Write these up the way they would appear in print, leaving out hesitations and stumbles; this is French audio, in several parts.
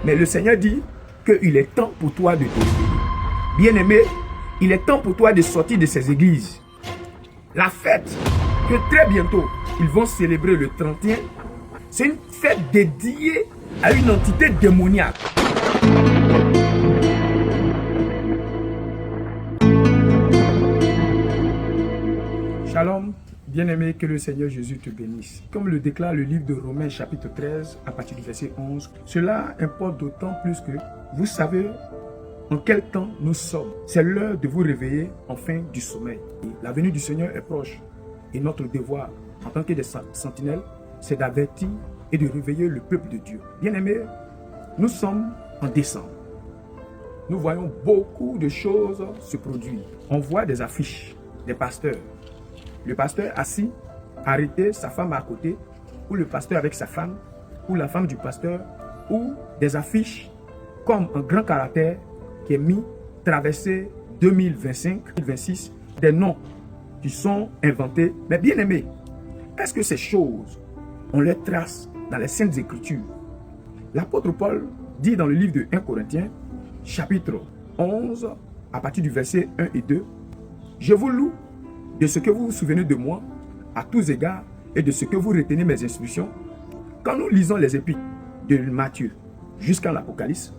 Mais le Seigneur dit qu'il est temps pour toi de te réveiller. Bien-aimé, il est temps pour toi de sortir de ces églises. La fête que très bientôt ils vont célébrer le 31, c'est une fête dédiée à une entité démoniaque. Shalom, bien-aimé, que le Seigneur Jésus te bénisse. Comme le déclare le livre de Romains chapitre 13 à partir du verset 11, cela importe d'autant plus que vous savez en quel temps nous sommes. C'est l'heure de vous réveiller enfin du sommeil. La venue du Seigneur est proche et notre devoir en tant que des sentinelles, c'est d'avertir et de réveiller le peuple de Dieu. Bien-aimé, nous sommes en décembre. Nous voyons beaucoup de choses se produire. On voit des affiches, des pasteurs. Le pasteur assis, arrêté, sa femme à côté, ou le pasteur avec sa femme, ou la femme du pasteur, ou des affiches comme un grand caractère qui est mis, traversée 2025-2026, des noms qui sont inventés. Mais bien aimés, est-ce que ces choses, on les trace dans les Saintes Écritures? L'apôtre Paul dit dans le livre de 1 Corinthiens, chapitre 11, à partir du verset 1 et 2, « Je vous loue de ce que vous vous souvenez de moi à tous égards et de ce que vous retenez mes instructions. Quand nous lisons les épîtres de Matthieu jusqu'à l'Apocalypse,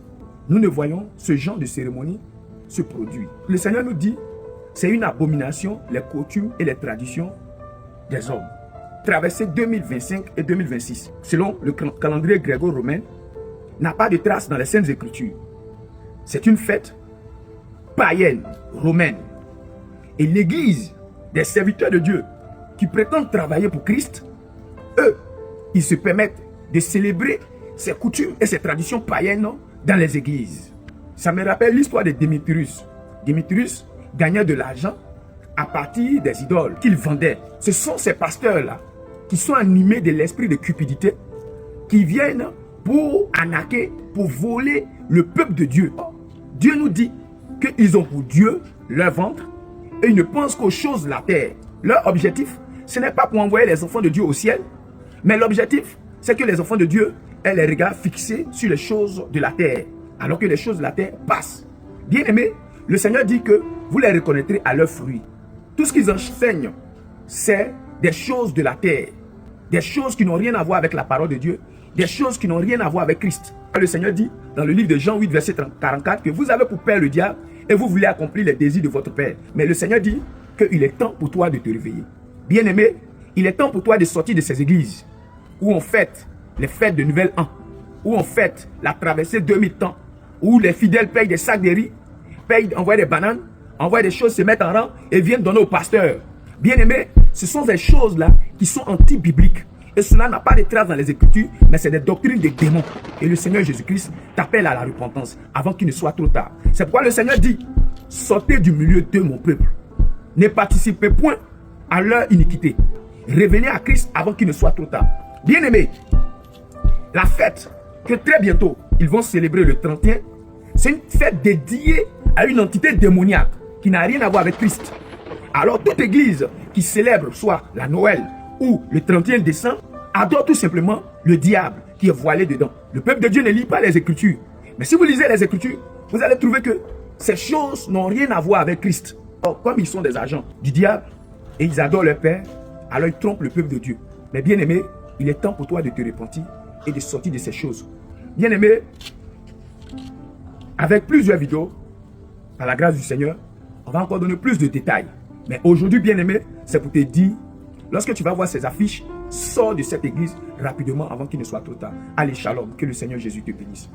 nous ne voyons ce genre de cérémonie se produire. Le Seigneur nous dit, c'est une abomination, les coutumes et les traditions des hommes. Traversée 2025 et 2026, selon le calendrier gréco-romain, n'a pas de trace dans les Saintes Écritures. C'est une fête païenne, romaine. Et l'Église des serviteurs de Dieu qui prétendent travailler pour Christ, eux, ils se permettent de célébrer ces coutumes et ces traditions païennes dans les églises. Ça me rappelle l'histoire de Démétrius. Démétrius gagnait de l'argent à partir des idoles qu'il vendait. Ce sont ces pasteurs-là qui sont animés de l'esprit de cupidité, qui viennent pour arnaquer, pour voler le peuple de Dieu. Dieu nous dit qu'ils ont pour Dieu leur ventre et ils ne pensent qu'aux choses de la terre. Leur objectif, ce n'est pas pour envoyer les enfants de Dieu au ciel, mais l'objectif, c'est que les enfants de Dieu aient les regards fixés sur les choses de la terre, alors que les choses de la terre passent. Bien aimé, le Seigneur dit que vous les reconnaîtrez à leurs fruits. Tout ce qu'ils enseignent, c'est des choses de la terre, des choses qui n'ont rien à voir avec la parole de Dieu, des choses qui n'ont rien à voir avec Christ. Le Seigneur dit dans le livre de Jean 8, verset 44, que vous avez pour père le diable et vous voulez accomplir les désirs de votre père. Mais le Seigneur dit qu'il est temps pour toi de te réveiller. Bien-aimé, il est temps pour toi de sortir de ces églises où on fête les fêtes de Nouvel An, où on fête la traversée 2000 ans, où les fidèles payent des sacs de riz, envoient des bananes, envoient des choses, se mettent en rang et viennent donner aux pasteurs. Bien-aimé, ce sont des choses-là qui sont anti-bibliques. Et cela n'a pas de trace dans les Écritures, mais c'est des doctrines des démons. Et le Seigneur Jésus-Christ t'appelle à la repentance avant qu'il ne soit trop tard. C'est pourquoi le Seigneur dit, sortez du milieu de mon peuple. Ne participez point à leur iniquité. Revenez à Christ avant qu'il ne soit trop tard. Bien-aimés, la fête que très bientôt ils vont célébrer le 31, c'est une fête dédiée à une entité démoniaque qui n'a rien à voir avec Christ. Alors toute église qui célèbre soit la Noël ou le 31 décembre adore tout simplement le diable qui est voilé dedans. Le peuple de Dieu ne lit pas les Écritures. Mais si vous lisez les Écritures, vous allez trouver que ces choses n'ont rien à voir avec Christ. Alors, comme ils sont des agents du diable et ils adorent leur père, alors ils trompent le peuple de Dieu. Mais bien aimé, il est temps pour toi de te repentir et de sortir de ces choses. Bien aimé, avec plusieurs vidéos, par la grâce du Seigneur, on va encore donner plus de détails. Mais aujourd'hui, bien aimé, c'est pour te dire, lorsque tu vas voir ces affiches, sors de cette église rapidement avant qu'il ne soit trop tard. Allez, shalom, que le Seigneur Jésus te bénisse.